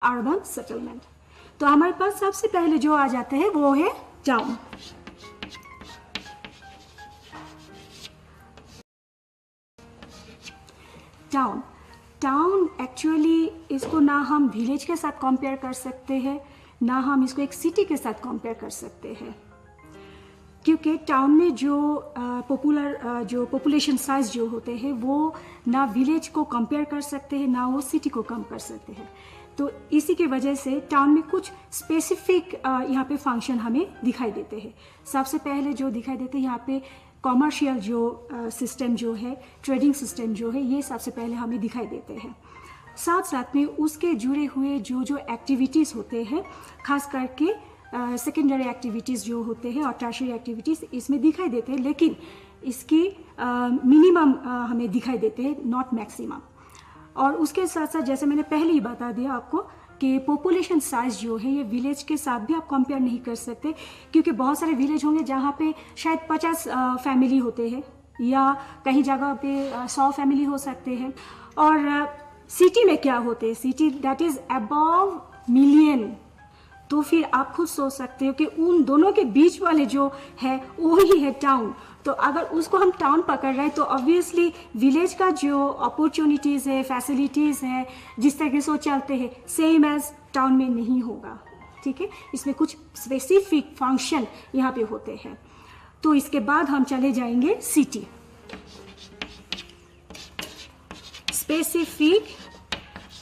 Urban settlement. तो हमारे पास सबसे पहले जो आ जाते हैं वो है टाउन। टाउन टाउन एक्चुअली इसको ना हम विलेज के साथ कंपेयर कर सकते हैं, ना हम इसको एक सिटी के साथ कंपेयर कर सकते हैं, क्योंकि टाउन में जो पॉपुलेशन साइज जो होते हैं वो ना विलेज को कंपेयर कर सकते हैं, ना वो सिटी को कम कर सकते हैं। तो इसी की वजह से टाउन में कुछ स्पेसिफिक यहाँ पे फंक्शन हमें दिखाई देते हैं। सबसे पहले जो दिखाई देते हैं यहाँ पे कॉमर्शियल जो सिस्टम जो है, ट्रेडिंग सिस्टम जो है, ये सबसे पहले हमें दिखाई देते हैं। साथ साथ में उसके जुड़े हुए जो एक्टिविटीज़ होते हैं, खास करके सेकेंडरी एक्टिविटीज़ जो होते हैं और टर्शियरी एक्टिविटीज़ इसमें दिखाई देते हैं, लेकिन इसकी मिनिमम हमें दिखाई देते हैं, नॉट मैक्सिमम। और उसके साथ साथ जैसे मैंने पहले ही बता दिया आपको कि पॉपुलेशन साइज जो है ये विलेज के साथ भी आप कंपेयर नहीं कर सकते, क्योंकि बहुत सारे विलेज होंगे जहाँ पे शायद 50 फैमिली होते हैं या कहीं जगह पे 100 फैमिली हो सकते हैं। और सिटी में क्या होते हैं, city that is above million. तो फिर आप खुद सोच सकते हो कि उन दोनों के बीच वाले जो है वो ही है टाउन। तो अगर उसको हम टाउन पकड़ रहे हैं तो ऑब्वियसली विलेज का जो अपॉर्चुनिटीज़ है, फैसिलिटीज़ है, जिस तरीके से वो चलते हैं, सेम एज टाउन में नहीं होगा। ठीक है, इसमें कुछ स्पेसिफिक फंक्शन यहाँ पे होते हैं। तो इसके बाद हम चले जाएंगे सिटी। Specific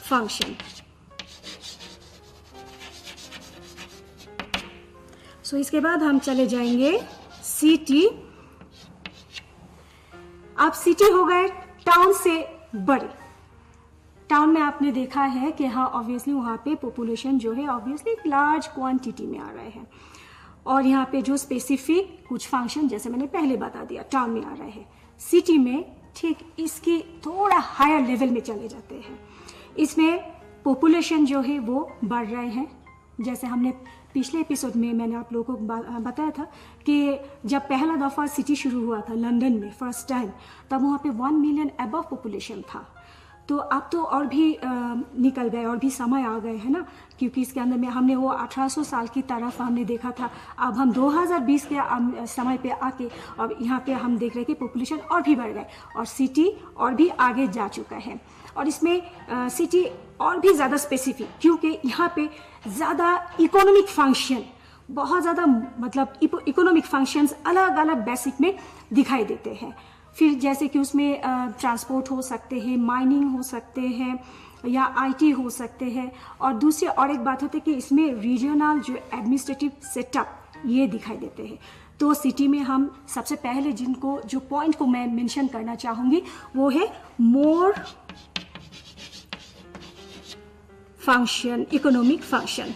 function. सो इसके बाद हम चले जाएंगे सिटी। अब सिटी हो गए टाउन से बड़े। टाउन में आपने देखा है कि हाँ ऑब्वियसली वहाँ पे पॉपुलेशन जो है ऑब्वियसली लार्ज क्वांटिटी में आ रहे हैं, और यहाँ पे जो स्पेसिफिक कुछ फंक्शन जैसे मैंने पहले बता दिया टाउन में आ रहे हैं। सिटी में ठीक इसकी थोड़ा हायर लेवल में चले जाते हैं। इसमें पॉपुलेशन जो है वो बढ़ रहे हैं। जैसे हमने पिछले एपिसोड में मैंने आप लोगों को बताया था कि जब पहला दफ़ा सिटी शुरू हुआ था लंदन में फर्स्ट टाइम, तब वहाँ पे 1 मिलियन अबव पॉपुलेशन था। तो अब तो और भी निकल गए, और भी समय आ गए हैं ना, क्योंकि इसके अंदर में हमने वो 1800 साल की तरफ हमने देखा था। अब हम 2020 के समय पे आके अब यहाँ पे हम देख रहे हैं कि पॉपुलेशन और भी बढ़ गए और सिटी और भी आगे जा चुका है। और इसमें सिटी और भी ज़्यादा स्पेसिफिक, क्योंकि यहाँ पे ज़्यादा इकोनॉमिक फंक्शन, बहुत ज़्यादा मतलब इकोनॉमिक फंक्शंस अलग अलग बेसिक में दिखाई देते हैं। फिर जैसे कि उसमें ट्रांसपोर्ट हो सकते हैं, माइनिंग हो सकते हैं, या आईटी हो सकते हैं। और दूसरी और एक बात होती है कि इसमें रीजनल जो एडमिनिस्ट्रेटिव सेटअप ये दिखाई देते हैं। तो सिटी में हम सबसे पहले जो पॉइंट को मैं मेंशन करना चाहूँगी वो है मोर फंक्शन, इकोनॉमिक फंक्शन।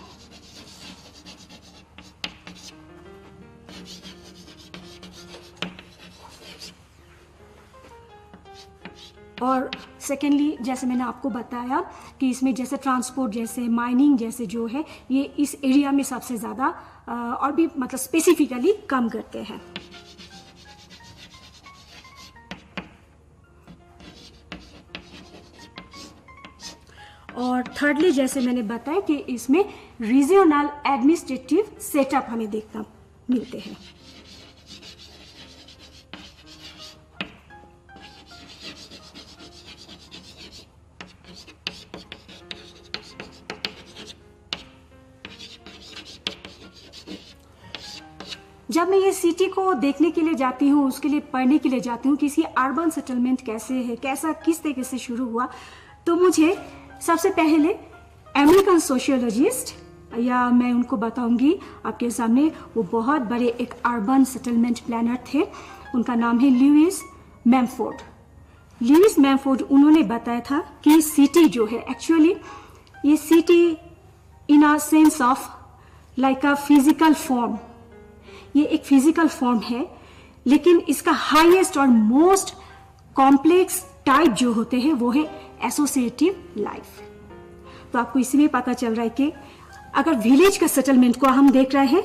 और सेकेंडली जैसे मैंने आपको बताया कि इसमें जैसे ट्रांसपोर्ट, जैसे माइनिंग जैसे जो है, ये इस एरिया में सबसे ज़्यादा और भी मतलब स्पेसिफिकली कम करते हैं। और थर्डली जैसे मैंने बताया कि इसमें रीजनल एडमिनिस्ट्रेटिव सेटअप हमें देखना मिलते हैं। जब मैं ये सिटी को देखने के लिए जाती हूँ, उसके लिए पढ़ने के लिए जाती हूँ कि इसकी अर्बन सेटलमेंट कैसे है, कैसा किस तरीके से शुरू हुआ, तो मुझे सबसे पहले अमेरिकन सोशियोलॉजिस्ट, या मैं उनको बताऊंगी आपके सामने, वो बहुत बड़े एक अर्बन सेटलमेंट प्लानर थे। उनका नाम है लुइस मैमफोर्ड। लुइस मैमफोर्ड, उन्होंने बताया था कि सिटी जो है एक्चुअली ये city in a sense of like a physical form, ये एक फिजिकल फॉर्म है, लेकिन इसका हाईएस्ट और मोस्ट कॉम्प्लेक्स टाइप जो होते हैं वो है एसोसिएटिव लाइफ। तो आपको इसमें पता चल रहा है कि अगर विलेज का सेटलमेंट को हम देख रहे हैं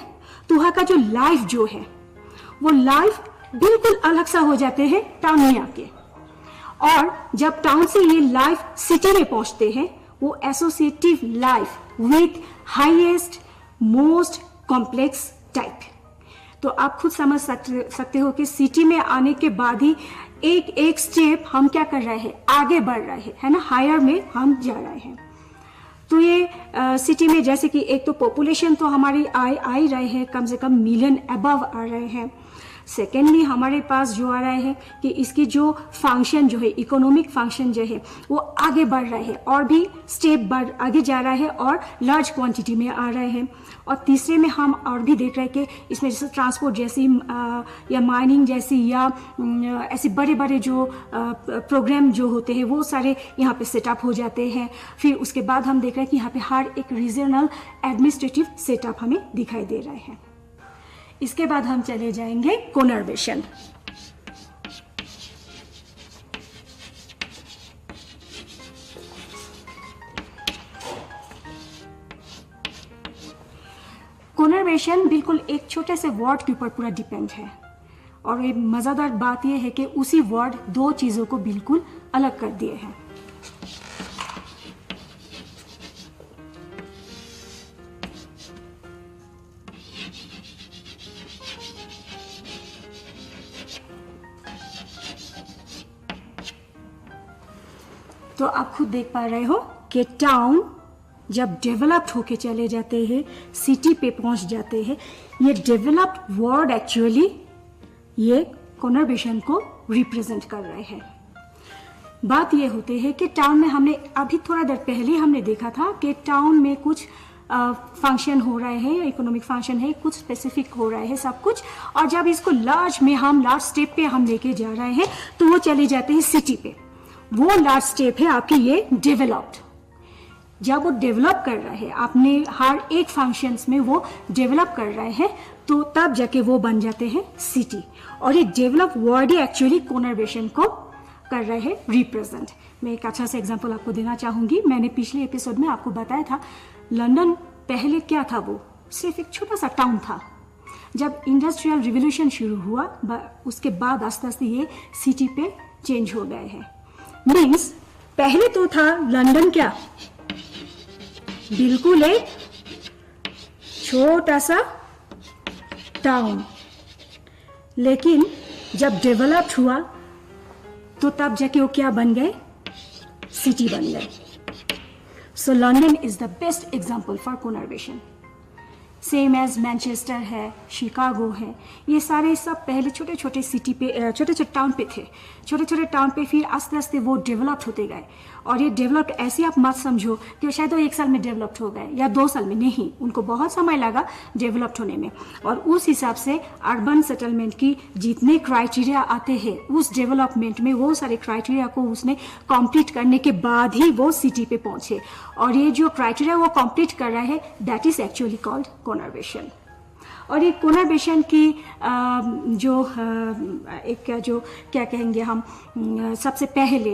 तो वहां का जो लाइफ जो है वो लाइफ बिल्कुल अलग सा हो जाते हैं टाउन में आके। और जब टाउन से ये लाइफ सिटी में पहुंचते हैं वो associative life with highest most complex type. तो आप खुद समझ सकते हो कि सिटी में आने के बाद ही एक एक स्टेप हम क्या कर रहे हैं, आगे बढ़ रहे हैं, है ना, हायर में हम जा रहे हैं। तो ये सिटी में जैसे कि एक तो पॉपुलेशन तो हमारी आ ही रहे हैं, कम से कम मिलियन अबव आ रहे हैं। सेकेंडली हमारे पास जो आ रहा है कि इसकी जो फंक्शन जो है, इकोनॉमिक फंक्शन जो है वो आगे बढ़ रहा है और भी स्टेप बढ़ आगे जा रहा है और लार्ज क्वांटिटी में आ रहे हैं। और तीसरे में हम और भी देख रहे हैं कि इसमें जैसे ट्रांसपोर्ट जैसी या माइनिंग जैसी या ऐसे बड़े बड़े जो प्रोग्राम जो होते हैं वो सारे यहाँ पे सेटअप हो जाते हैं। फिर उसके बाद हम देख रहे हैं कि यहाँ पे हर एक रीजनल एडमिनिस्ट्रेटिव सेटअप हमें दिखाई दे रहे हैं। इसके बाद हम चले जाएंगे कोनर्वेशन। कोनर्वेशन बिल्कुल एक छोटे से वर्ड के ऊपर पूरा डिपेंड है और एक मजेदार बात यह है कि उसी वर्ड दो चीजों को बिल्कुल अलग कर दिए हैं। तो आप खुद देख पा रहे हो कि टाउन जब डेवलप्ड होके चले जाते हैं, सिटी पे पहुंच जाते हैं, ये डेवलप्ड वर्ड एक्चुअली ये कोनर्वेशन को रिप्रेजेंट कर रहे हैं। बात ये होती है कि टाउन में हमने अभी थोड़ा देर पहले हमने देखा था कि टाउन में कुछ फंक्शन हो रहे हैं, इकोनॉमिक फंक्शन है, कुछ स्पेसिफिक हो रहा है सब कुछ, और जब इसको लार्ज में हम लार्ज स्टेप पे हम लेके जा रहे हैं तो वो चले जाते हैं सिटी पे। वो लार्ज स्टेप है आपकी ये डेवलप्ड। जब वो डेवलप कर रहे हैं, आपने हर एक फंक्शंस में वो डेवलप कर रहे हैं, तो तब जाके वो बन जाते हैं सिटी। और ये डेवलप वर्ड ही एक्चुअली कोनर्वेशन को कर रहे हैं रिप्रेजेंट। मैं एक अच्छा सा एग्जांपल आपको देना चाहूंगी। मैंने पिछले एपिसोड में आपको बताया था लंदन पहले क्या था, वो सिर्फ एक छोटा सा टाउन था। जब इंडस्ट्रियल रिवोल्यूशन शुरू हुआ उसके बाद आस्ते आस्ते ये सिटी पे चेंज हो गए हैं। मीन्स पहले तो था लंदन क्या, बिल्कुल एक छोटा सा टाउन, लेकिन जब डेवलप्ड हुआ तो तब जाके वो क्या बन गए, सिटी बन गए। So London is the best example for conurbation. Same as Manchester है, शिकागो है, ये सारे सब पहले छोटे छोटे सिटी पे, छोटे छोटे टाउन पे थे। छोटे छोटे टाउन पे फिर आस्ते आस्ते वो डेवलप्ड होते गए। और ये डेवलप्ड ऐसे आप मत समझो कि शायद वो 1 साल में डेवलप्ड हो गए या 2 साल में, नहीं, उनको बहुत समय लगा डेवलप्ड होने में। और उस हिसाब से अर्बन सेटलमेंट की जितने क्राइटेरिया आते हैं उस डेवलपमेंट में, वो सारे क्राइटेरिया को उसने कंप्लीट करने के बाद ही वो सिटी पे पहुंचे। और ये जो क्राइटेरिया वो कंप्लीट कर रहा है, दैट इज एक्चुअली कॉल्ड कोनर्वेशन। और ये कोनर्वेशन की जो एक जो क्या कहेंगे हम, सबसे पहले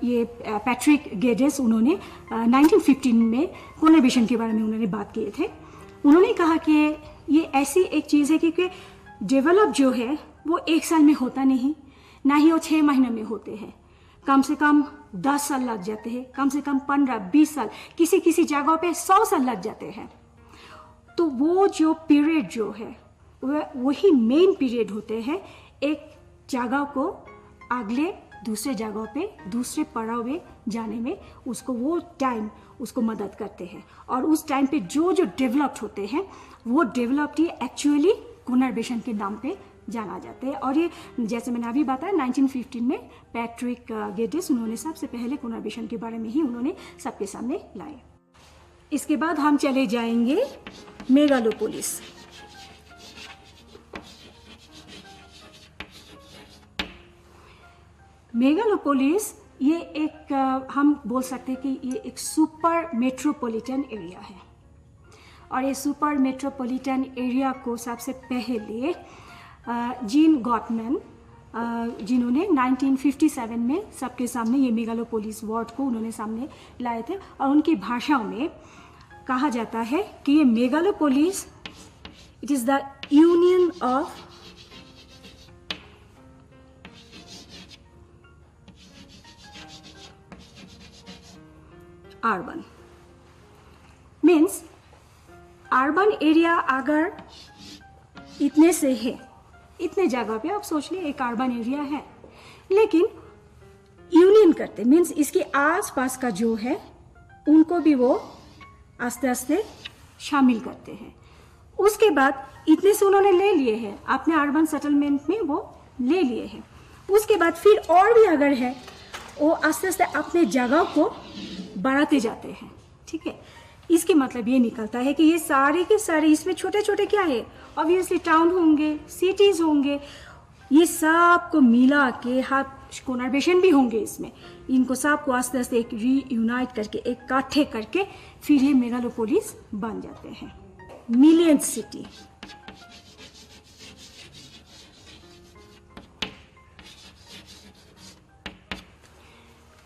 ये पैट्रिक गेडिस, उन्होंने 1915 में कोनर्वेशन के बारे में उन्होंने बात किए थे। उन्होंने कहा कि ये ऐसी एक चीज़ है कि डेवलप जो है वो 1 साल में होता नहीं, ना ही वो 6 महीने में होते हैं। कम से कम 10 साल लग जाते हैं, कम से कम 15-20 साल, किसी किसी जगह पे 100 साल लग जाते हैं। तो वो जो पीरियड जो है वही मेन पीरियड होते हैं एक जगह को अगले दूसरे जगह पे दूसरे पड़ाव में जाने में, उसको वो टाइम उसको मदद करते हैं। और उस टाइम पे जो जो डेवलप्ड होते हैं वो डेवलप्ड ही एक्चुअली कोनर्वेशन के नाम पे जाना जाते हैं। और ये जैसे मैंने अभी बताया 1915 में पैट्रिक गेडिस, उन्होंने सबसे पहले कोनर्वेशन के बारे में ही उन्होंने सबके सामने लाए। इसके बाद हम चले जाएंगे मेगालोपोलिस। मेगालोपोलिस ये एक हम बोल सकते हैं कि ये एक सुपर मेट्रोपॉलिटन एरिया है। और ये सुपर मेट्रोपॉलिटन एरिया को सबसे पहले जीन गॉटमैन, जिन्होंने 1957 में सबके सामने ये मेगालोपोलिस वर्ड को उन्होंने सामने लाए थे। और उनकी भाषा में कहा जाता है कि ये megalopolis, it is the union of urban. Urban area अगर इतने से है, इतने जगह पे आप सोच लें एक अर्बन एरिया है, लेकिन यूनियन करते मीन्स इसके आसपास का जो है उनको भी वो आस्ते आस्ते शामिल करते हैं। उसके बाद इतने से उन्होंने ले लिए हैं, अपने अर्बन सेटलमेंट में वो ले लिए हैं। उसके बाद फिर और भी अगर है वो आस्ते आस्ते अपने जगह को बढ़ाते जाते हैं। ठीक है, इसके मतलब ये निकलता है कि ये सारे के सारे इसमें छोटे छोटे क्या है, ऑब्वियसली टाउन होंगे, सिटीज होंगे, ये सब को मिला के हाथ कोनर्वेशन भी होंगे इसमें, इनको सब को आस्ते आस्ते एक रीयूनाइट करके एक इकट्ठे करके फिर ये मेगालोपोलिस बन जाते हैं, million city.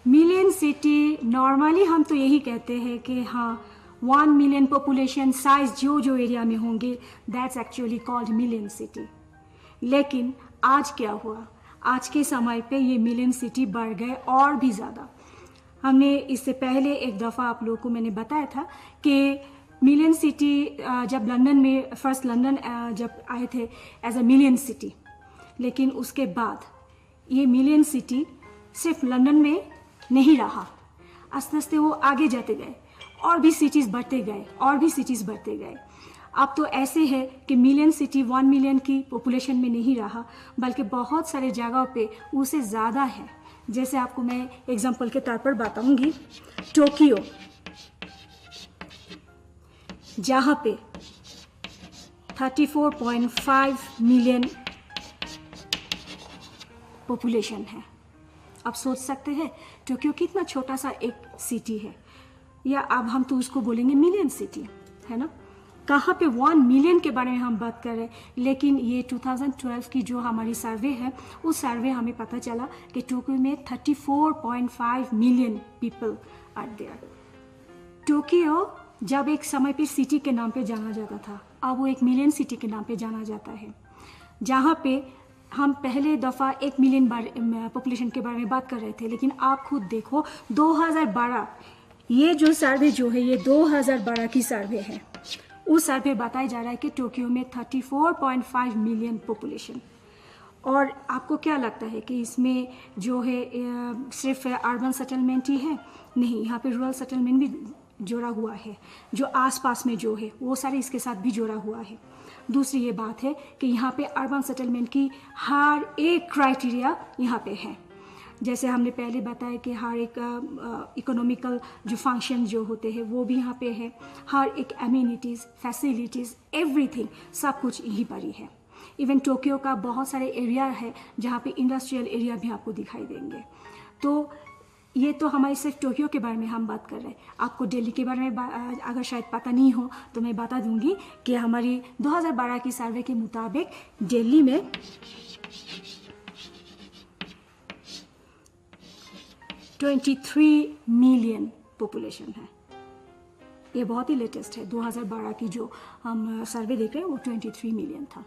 Million city normally हम तो यही कहते हैं कि हाँ 1 मिलियन पॉपुलेशन साइज जो जो एरिया में होंगे that's actually called million city. लेकिन आज क्या हुआ, आज के समय पे ये मिलियन सिटी बढ़ गए और भी ज़्यादा। हमने इससे पहले एक दफ़ा आप लोगों को मैंने बताया था कि मिलियन सिटी जब लंदन में फर्स्ट लंदन जब आए थे एज अ मिलियन सिटी, लेकिन उसके बाद ये मिलियन सिटी सिर्फ लंदन में नहीं रहा, आस्ते आस्ते वो आगे जाते गए और भी सिटीज़ बढ़ते गए और भी सिटीज़ बढ़ते गए। अब तो ऐसे है कि मिलियन सिटी 1 मिलियन की पॉपुलेशन में नहीं रहा, बल्कि बहुत सारे जगह पे उससे ज़्यादा है। जैसे आपको मैं एग्जांपल के तौर पर बताऊंगी, टोक्यो जहाँ पे 34.5 मिलियन पॉपुलेशन है। आप सोच सकते हैं टोक्यो कितना छोटा सा एक सिटी है, या अब हम तो उसको बोलेंगे मिलियन सिटी, है ना। कहाँ पे 1 मिलियन के बारे में हम बात कर रहे हैं, लेकिन ये 2012 की जो हमारी सर्वे है उस सर्वे हमें पता चला कि टोक्यो में 34.5 million people are there. Tokyo जब एक समय पे सिटी के नाम पे जाना जाता था, अब वो एक मिलियन सिटी के नाम पे जाना जाता है, जहाँ पे हम पहले दफ़ा 1 मिलियन पॉपुलेशन के बारे में बात कर रहे थे। लेकिन आप खुद देखो 2012 ये जो सर्वे जो है ये 2012 की सर्वे है, उस सर्वे बताया जा रहा है कि टोक्यो में 34.5 मिलियन पॉपुलेशन। और आपको क्या लगता है कि इसमें जो है सिर्फ अर्बन सेटलमेंट ही है? नहीं, यहाँ पे रूरल सेटलमेंट भी जोड़ा हुआ है, जो आसपास में जो है वो सारे इसके साथ भी जोड़ा हुआ है। दूसरी ये बात है कि यहाँ पे अर्बन सेटलमेंट की हर एक क्राइटेरिया यहाँ पे है। जैसे हमने पहले बताया कि हर एक इकोनॉमिकल जो फंक्शन जो होते हैं वो भी यहाँ पे है, हर एक एम्यूनिटीज़, फैसिलिटीज़, एवरीथिंग सब कुछ यहीं पर ही है। इवन टोक्यो का बहुत सारे एरिया है जहाँ पे इंडस्ट्रियल एरिया भी आपको दिखाई देंगे। तो ये तो हमारे सिर्फ टोक्यो के बारे में हम बात कर रहे हैं। आपको दिल्ली के बारे में अगर शायद पता नहीं हो तो मैं बता दूंगी कि हमारी 2012 की सर्वे के मुताबिक दिल्ली में 23 मिलियन पॉपुलेशन है। ये बहुत ही लेटेस्ट है, 2012 की जो हम सर्वे देख रहे हैं वो 23 मिलियन था।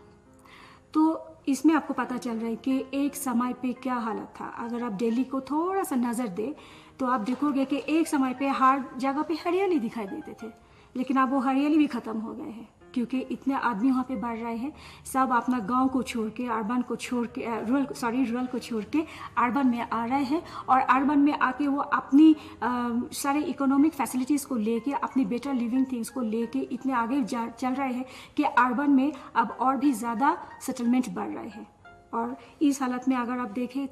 तो इसमें आपको पता चल रहा है कि एक समय पे क्या हालत था। अगर आप दिल्ली को थोड़ा सा नज़र दें तो आप देखोगे कि एक समय पे हर जगह पे हरियाली दिखाई देते थे, लेकिन अब वो हरियाली भी ख़त्म हो गए हैं क्योंकि इतने आदमी वहाँ पे बढ़ रहे हैं। सब अपना गांव को छोड़ के, अर्बन को छोड़ के, रूरल को छोड़ के अर्बन में आ रहे हैं, और अर्बन में आके वो अपनी सारे इकोनॉमिक फैसिलिटीज़ को लेके, अपनी बेटर लिविंग थिंग्स को लेके इतने आगे चल रहे हैं कि अर्बन में अब और भी ज़्यादा सेटलमेंट बढ़ रहे हैं। और इस हालत में अगर आप देखें,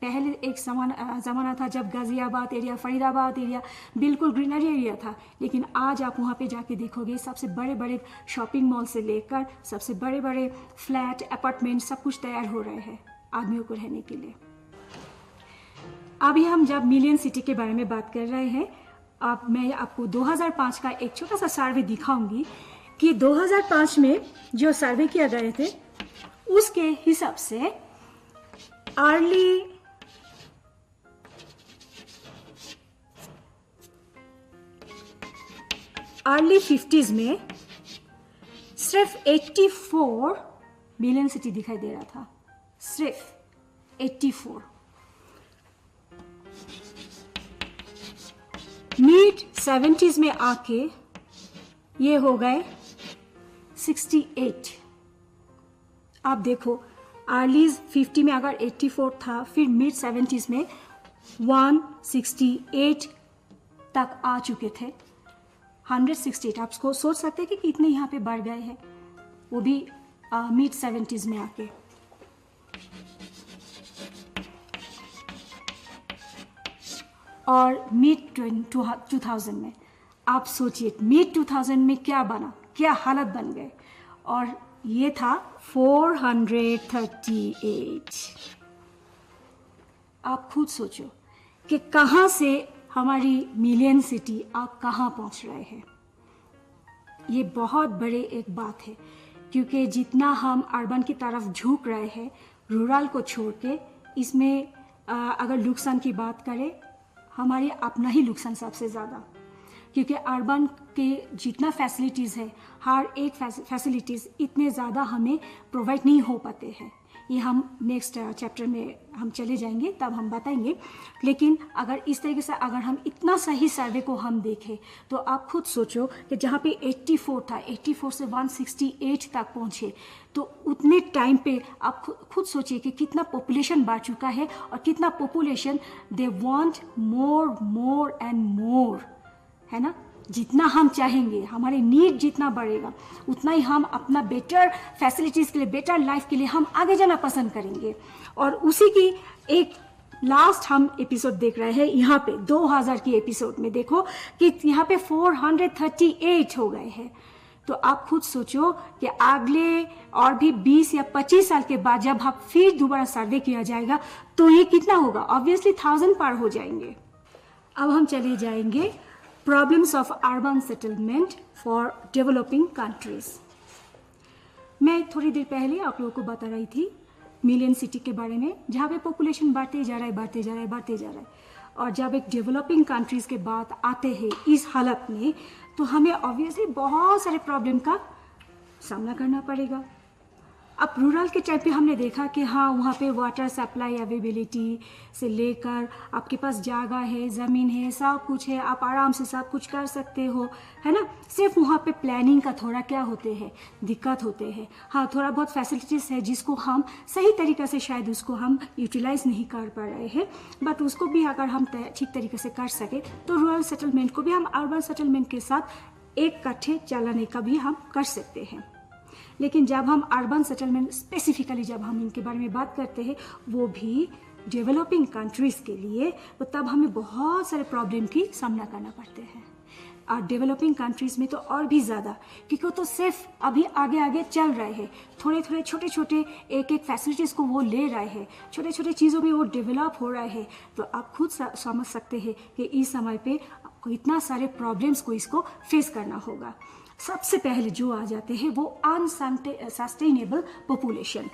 पहले एक ज़माना था जब गाज़ियाबाद एरिया, फरीदाबाद एरिया बिल्कुल ग्रीनरी एरिया था, लेकिन आज आप वहाँ पे जाके देखोगे सबसे बड़े बड़े शॉपिंग मॉल से लेकर सबसे बड़े बड़े फ्लैट, अपार्टमेंट सब कुछ तैयार हो रहे हैं आदमियों को रहने के लिए। अभी हम जब मिलियन सिटी के बारे में बात कर रहे हैं, अब मैं आपको 2005 का एक छोटा सा सर्वे दिखाऊंगी कि 2005 में जो सर्वे किया गए थे उसके हिसाब से अर्ली 50s में सिर्फ 84 मिलियन सिटी दिखाई दे रहा था, सिर्फ 84। मिड 70s में आके ये हो गए 168। आप देखो अर्ली 50 में अगर 84 था, फिर मिड 70s में 168 तक आ चुके थे। 168 आप सोच सकते हैं कि कितने यहाँ पे बढ़ गए हैं, वो भी मिड 70s में आके। और मिड 2000 में आप सोचिए मिड 2000 में क्या बना, क्या हालत बन गए। और ये था 438। आप खुद सोचो कि कहाँ से हमारी मिलियन सिटी आप कहाँ पहुँच रहे हैं। ये बहुत बड़े एक बात है, क्योंकि जितना हम अर्बन की तरफ झुक रहे हैं रूरल को छोड़ के, इसमें अगर नुकसान की बात करें, हमारे अपना ही नुकसान सबसे ज़्यादा, क्योंकि अर्बन के जितना फैसिलिटीज़ है, हर एक फैसिलिटीज़ इतने ज़्यादा हमें प्रोवाइड नहीं हो पाते हैं। ये हम नेक्स्ट चैप्टर में हम चले जाएंगे, तब हम बताएंगे। लेकिन अगर इस तरीके से अगर हम इतना सही सर्वे को हम देखें, तो आप खुद सोचो कि जहाँ पे 84 था, 84 से 168 तक पहुँचे, तो उतने टाइम पे आप खुद सोचिए कि कितना पॉपुलेशन बढ़ चुका है, और कितना population they want more and more, है ना। जितना हम चाहेंगे, हमारे नीड जितना बढ़ेगा, उतना ही हम अपना बेटर फैसिलिटीज़ के लिए, बेटर लाइफ के लिए हम आगे जाना पसंद करेंगे। और उसी की एक लास्ट हम एपिसोड देख रहे हैं यहाँ पे 2000 की एपिसोड में। देखो कि यहाँ पे 438 हो गए हैं। तो आप खुद सोचो कि अगले और भी 20 या 25 साल के बाद जब आप फिर दोबारा सर्वे किया जाएगा, तो ये कितना होगा? ऑब्वियसली 1000 पार हो जाएंगे। अब हम चले जाएंगे problems of urban settlement for developing countries. मैं थोड़ी देर पहले आप लोगों को बता रही थी मिलियन सिटी के बारे में, जहाँ पे पॉपुलेशन बढ़ते जा रहा है। और जब एक डेवलपिंग कंट्रीज के बात आते हैं इस हालत में, तो हमें ऑब्वियसली बहुत सारे प्रॉब्लम का सामना करना पड़ेगा। अब रूरल के टाइप पे हमने देखा कि हाँ, वहाँ पे वाटर सप्लाई अवेलेबिलिटी से लेकर आपके पास जगह है, ज़मीन है, सब कुछ है, आप आराम से सब कुछ कर सकते हो, है ना। सिर्फ वहाँ पे प्लानिंग का थोड़ा क्या होते हैं, दिक्कत होते हैं। हाँ, थोड़ा बहुत फैसिलिटीज़ है जिसको हम सही तरीक़े से शायद उसको हम यूटिलाइज नहीं कर पा रहे हैं, बट उसको भी अगर हम ठीक तरीके से कर सके, तो रूरल सेटलमेंट को भी हम अर्बन सेटलमेंट के साथ एक कट्ठे चलाने का भी हम कर सकते हैं। लेकिन जब हम अर्बन सेटलमेंट स्पेसिफिकली जब हम इनके बारे में बात करते हैं, वो भी डेवलपिंग कंट्रीज़ के लिए, तो तब हमें बहुत सारे प्रॉब्लम की सामना करना पड़ते हैं। और डेवलपिंग कंट्रीज़ में तो और भी ज़्यादा, क्योंकि वो तो सिर्फ अभी आगे चल रहे हैं, थोड़े छोटे एक फैसिलिटीज़ को वो ले रहे हैं, छोटे चीज़ों में वो डेवलप हो रहे हैं। तो आप खुद समझ सकते हैं कि इस समय पे इतना सारे प्रॉब्लम्स को इसको फेस करना होगा। सबसे पहले जो आ जाते हैं वो अनसस्टेनेबल पॉपुलेशन।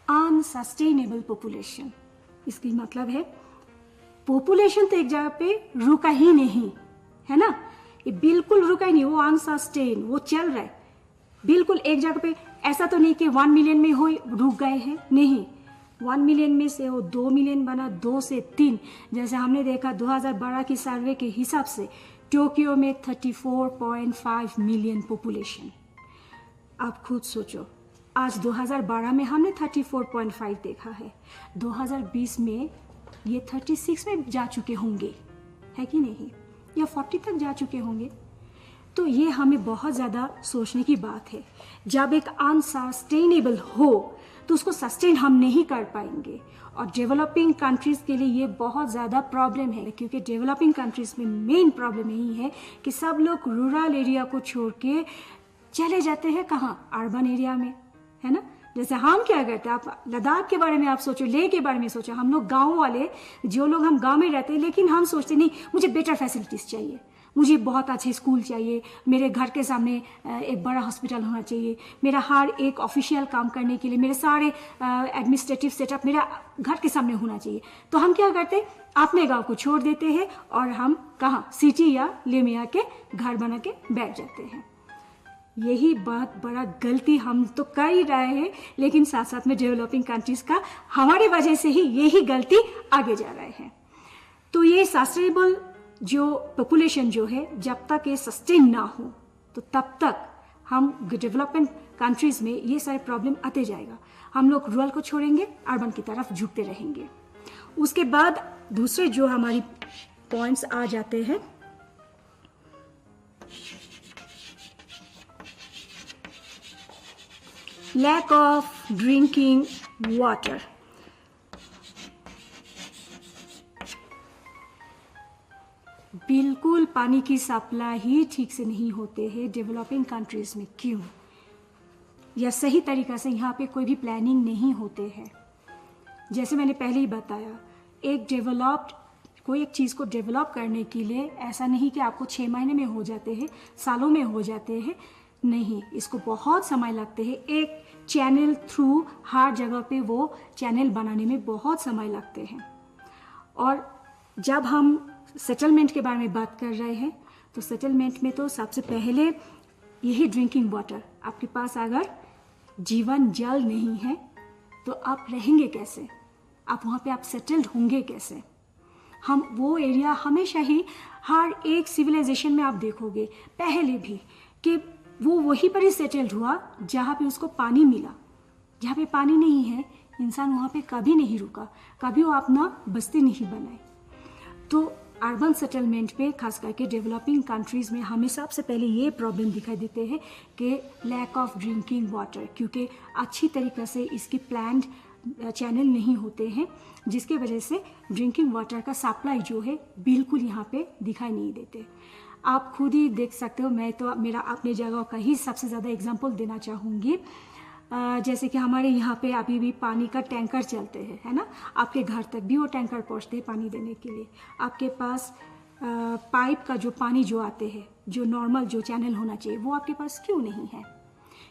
अनसस्टेनेबल पॉपुलेशन, इसकी मतलब है पॉपुलेशन तो एक जगह पे रुका ही नहीं, है ना। ये बिल्कुल रुका ही नहीं, वो अनसस्टेन, वो चल रहा है बिल्कुल एक जगह पे। ऐसा तो नहीं कि 1 मिलियन में हो रुक गए हैं, नहीं। 1 मिलियन में से वो 2 मिलियन बना, 2 से 3। जैसे हमने देखा 2012 की सर्वे के हिसाब से टोक्यो में 34.5 मिलियन पॉपुलेशन। आप खुद सोचो, आज 2012 में हमने 34.5 देखा है, 2020 में ये 36 में जा चुके होंगे, है कि नहीं, या 40 तक जा चुके होंगे। तो ये हमें बहुत ज़्यादा सोचने की बात है। जब एक अनसस्टेनेबल हो तो उसको सस्टेन हम नहीं कर पाएंगे, और डेवलपिंग कंट्रीज़ के लिए ये बहुत ज़्यादा प्रॉब्लम है, क्योंकि डेवलपिंग कंट्रीज़ में मेन प्रॉब्लम यही है कि सब लोग रूरल एरिया को छोड़ के चले जाते हैं कहाँ, अर्बन एरिया में, है ना। जैसे हम क्या करते हैं, आप लद्दाख के बारे में आप सोचो, लेह के बारे में सोचो। हम लोग गाँव वाले, जो लोग हम गाँव में रहते हैं, लेकिन हम सोचते नहीं मुझे बेटर फैसिलिटीज़ चाहिए, मुझे बहुत अच्छे स्कूल चाहिए, मेरे घर के सामने एक बड़ा हॉस्पिटल होना चाहिए, मेरा हर एक ऑफिशियल काम करने के लिए मेरे सारे एडमिनिस्ट्रेटिव सेटअप मेरा घर के सामने होना चाहिए। तो हम क्या करते हैं, अपने गांव को छोड़ देते हैं और हम कहाँ, सिटी या लेह में आके घर बना के बैठ जाते हैं। यही बहुत बड़ा गलती हम तो कर ही रहे हैं, लेकिन साथ साथ में डेवलपिंग कंट्रीज का हमारी वजह से ही यही गलती आगे जा रहे हैं। तो ये सस्टेनेबल जो पॉपुलेशन जो है, जब तक ये सस्टेन ना हो तो तब तक हम डेवलपमेंट कंट्रीज में ये सारे प्रॉब्लम आते जाएगा। हम लोग रूरल को छोड़ेंगे, अर्बन की तरफ झुकते रहेंगे। उसके बाद दूसरे जो हमारी पॉइंट्स आ जाते हैं, लैक ऑफ ड्रिंकिंग वाटर। बिल्कुल पानी की सप्लाई ही ठीक से नहीं होते हैं डेवलपिंग कंट्रीज में। क्यों? या सही तरीका से यहाँ पे कोई भी प्लानिंग नहीं होते हैं। जैसे मैंने पहले ही बताया, कोई एक चीज़ को डेवलप करने के लिए ऐसा नहीं कि आपको 6 महीने में हो जाते हैं, सालों में हो जाते हैं। नहीं, इसको बहुत समय लगते हैं। एक चैनल थ्रू हर जगह पे वो चैनल बनाने में बहुत समय लगते हैं। और जब हम सेटलमेंट के बारे में बात कर रहे हैं, तो सेटलमेंट में तो सबसे पहले यही ड्रिंकिंग वाटर। आपके पास अगर जीवन जल नहीं है तो आप रहेंगे कैसे? आप वहाँ पे आप सेटल्ड होंगे कैसे? हम वो एरिया हमेशा ही हर एक सिविलाइजेशन में आप देखोगे पहले भी कि वो वहीं पर ही सेटल्ड हुआ जहाँ पे उसको पानी मिला। जहाँ पे पानी नहीं है, इंसान वहाँ पे कभी नहीं रुका, कभी वो अपना बस्ती नहीं बनाए। तो अर्बन सेटलमेंट पे खास करके डेवलपिंग कंट्रीज में हमें सबसे पहले ये प्रॉब्लम दिखाई देते हैं कि लैक ऑफ ड्रिंकिंग वाटर, क्योंकि अच्छी तरीक़े से इसकी प्लान्ड चैनल नहीं होते हैं, जिसके वजह से ड्रिंकिंग वाटर का सप्लाई जो है बिल्कुल यहाँ पे दिखाई नहीं देते। आप खुद ही देख सकते हो। मैं तो मेरा अपने जगह का ही सबसे ज़्यादा एग्जांपल देना चाहूँगी। जैसे कि हमारे यहाँ पे अभी भी पानी का टैंकर चलते हैं, है ना। आपके घर तक भी वो टैंकर पहुँचते हैं पानी देने के लिए। आपके पास पाइप का जो पानी जो आते हैं, जो नॉर्मल जो चैनल होना चाहिए, वो आपके पास क्यों नहीं है?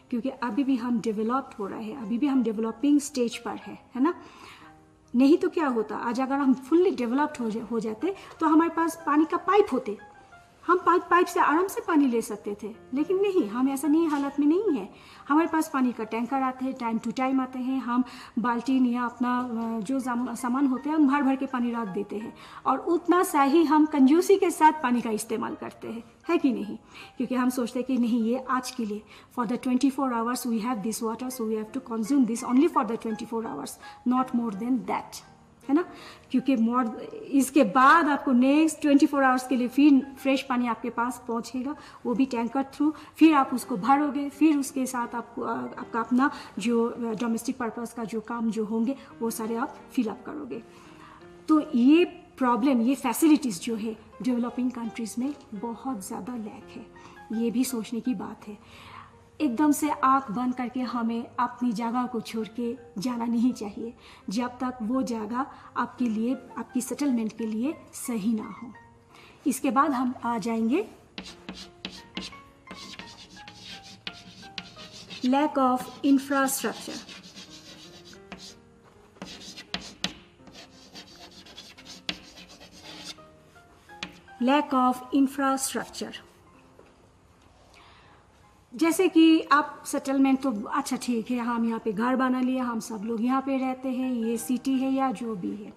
क्योंकि अभी भी हम डेवलप्ड हो रहे हैं, अभी भी हम डेवलपिंग स्टेज पर है ना। नहीं तो क्या होता, आज अगर हम फुल्ली डेवलप्ड हो जाते तो हमारे पास पानी का पाइप होते, हम पाइप से आराम से पानी ले सकते थे। लेकिन नहीं, हम ऐसा नहीं हालत में नहीं है। हमारे पास पानी का टैंकर आते हैं, टाइम टू टाइम आते हैं। हम बाल्टी या अपना जो सामान होते हैं हम भर भर के पानी रख देते हैं, और उतना सा ही हम कंजूसी के साथ पानी का इस्तेमाल करते हैं, है कि नहीं? क्योंकि हम सोचते हैं कि नहीं, ये आज के लिए for the 24 hours we have this water, so we have to consume this only for the 24 hours, not more than that, है ना। क्योंकि इसके बाद आपको नेक्स्ट 24 आवर्स के लिए फिर फ्रेश पानी आपके पास पहुंचेगा, वो भी टैंकर थ्रू। फिर आप उसको भरोगे, फिर उसके साथ आपका अपना जो डोमेस्टिक पर्पस का जो काम जो होंगे वो सारे आप फिलअप करोगे। तो ये प्रॉब्लम, ये फैसिलिटीज़ जो है डेवलपिंग कंट्रीज़ में बहुत ज़्यादा लैक है। ये भी सोचने की बात है। एकदम से आंख बंद करके हमें अपनी जगह को छोड़ के जाना नहीं चाहिए जब तक वो जगह आपके लिए, आपकी सेटलमेंट के लिए सही ना हो। इसके बाद हम आ जाएंगे lack of infrastructure. Lack of infrastructure, जैसे कि आप सेटलमेंट तो अच्छा ठीक है, हम यहाँ पे घर बना लिया, हम सब लोग यहाँ पे रहते हैं, ये सिटी है या जो भी है,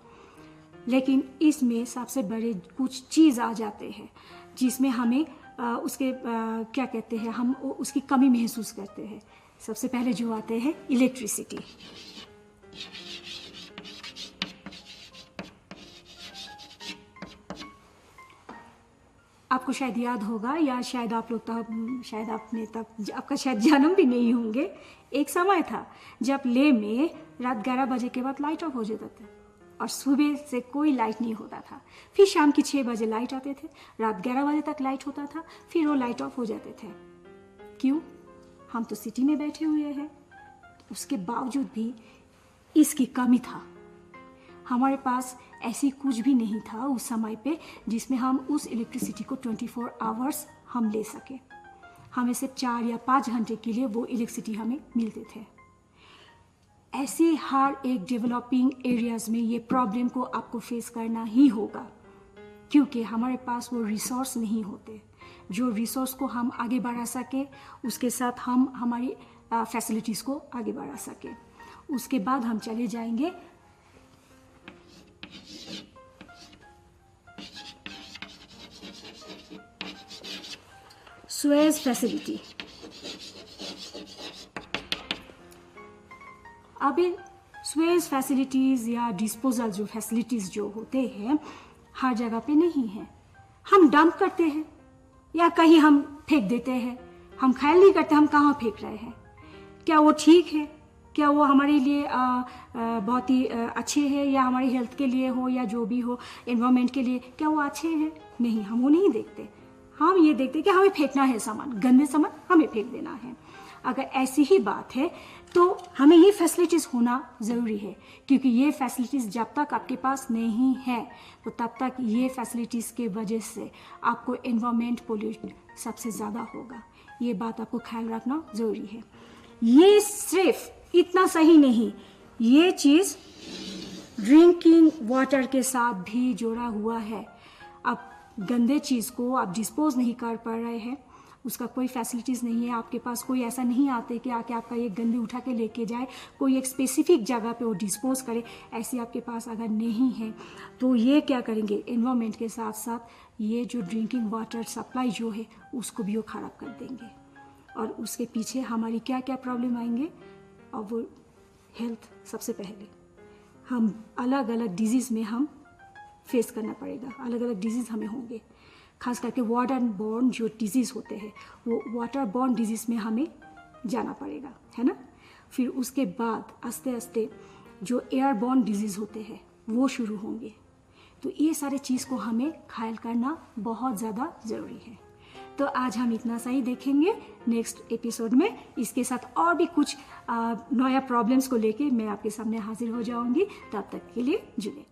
लेकिन इसमें सबसे बड़े कुछ चीज़ आ जाते हैं जिसमें हमें उसके क्या कहते हैं, हम उसकी कमी महसूस करते हैं। सबसे पहले जो आते हैं इलेक्ट्रिसिटी। आपको शायद याद होगा, या शायद आप लोग तब, शायद आपने तब, आपका शायद जन्म भी नहीं होंगे। एक समय था जब ले में रात 11 बजे के बाद लाइट ऑफ हो जाता था और सुबह से कोई लाइट नहीं होता था। फिर शाम की 6 बजे लाइट आते थे, रात 11 बजे तक लाइट होता था, फिर वो लाइट ऑफ हो जाते थे। क्यों? हम तो सिटी में बैठे हुए हैं, उसके बावजूद भी इसकी कमी था। हमारे पास ऐसी कुछ भी नहीं था उस समय पे जिसमें हम उस इलेक्ट्रिसिटी को 24 आवर्स हम ले सके। हमें सिर्फ 4 या 5 घंटे के लिए वो इलेक्ट्रिसिटी हमें मिलते थे। ऐसे हर एक डेवलपिंग एरियाज़ में ये प्रॉब्लम को आपको फेस करना ही होगा, क्योंकि हमारे पास वो रिसोर्स नहीं होते। जो रिसोर्स को हम आगे बढ़ा सके, उसके साथ हम हमारी फैसिलिटीज़ को आगे बढ़ा सके। उसके बाद हम चले जाएंगे सुएज फैसिलिटी। अब इन सुएज फैसिलिटीज़ या डिस्पोजल जो फैसिलिटीज़ जो होते हैं हर जगह पे नहीं है। हम डंप करते हैं या कहीं हम फेंक देते हैं, हम ख्याल नहीं करते हम कहाँ फेंक रहे हैं। क्या वो ठीक है? क्या वो हमारे लिए बहुत ही अच्छे हैं, या हमारी हेल्थ के लिए हो या जो भी हो, एनवायरनमेंट के लिए क्या वो अच्छे हैं? नहीं, हम वो नहीं देखते। हम ये देखते कि हमें फेंकना है सामान, गंदे सामान हमें फेंक देना है। अगर ऐसी ही बात है तो हमें ये फैसिलिटीज़ होना ज़रूरी है, क्योंकि ये फैसिलिटीज़ जब तक आपके पास नहीं है तो तब तक ये फैसिलिटीज़ के वजह से आपको एनवायरनमेंट पोल्यूशन सबसे ज़्यादा होगा। ये बात आपको ख्याल रखना ज़रूरी है। ये सिर्फ इतना सही नहीं, ये चीज़ ड्रिंकिंग वाटर के साथ भी जुड़ा हुआ है। अब गंदे चीज़ को आप डिस्पोज नहीं कर पा रहे हैं, उसका कोई फैसिलिटीज़ नहीं है आपके पास, कोई ऐसा नहीं आते कि आके आपका ये गंदे उठा के लेके जाए, कोई एक स्पेसिफिक जगह पे वो डिस्पोज करे, ऐसी आपके पास अगर नहीं है तो ये क्या करेंगे, एनवायरनमेंट के साथ साथ ये जो ड्रिंकिंग वाटर सप्लाई जो है उसको भी वो ख़राब कर देंगे। और उसके पीछे हमारी क्या क्या प्रॉब्लम आएंगे, और वो हेल्थ सबसे पहले। हम अलग अलग डिजीज़ में हम फेस करना पड़ेगा, अलग अलग डिजीज़ हमें होंगे, खास करके वाटर बॉर्न जो डिजीज़ होते हैं वो वाटर बॉर्न डिजीज़ में हमें जाना पड़ेगा, है ना। फिर उसके बाद आस्ते आस्ते जो एयर बॉर्न डिजीज़ होते हैं वो शुरू होंगे। तो ये सारे चीज़ को हमें ख्याल करना बहुत ज़्यादा ज़रूरी है। तो आज हम इतना सा ही देखेंगे। नेक्स्ट एपिसोड में इसके साथ और भी कुछ नया प्रॉब्लम्स को लेके मैं आपके सामने हाजिर हो जाऊंगी। तब तक के लिए जुड़े।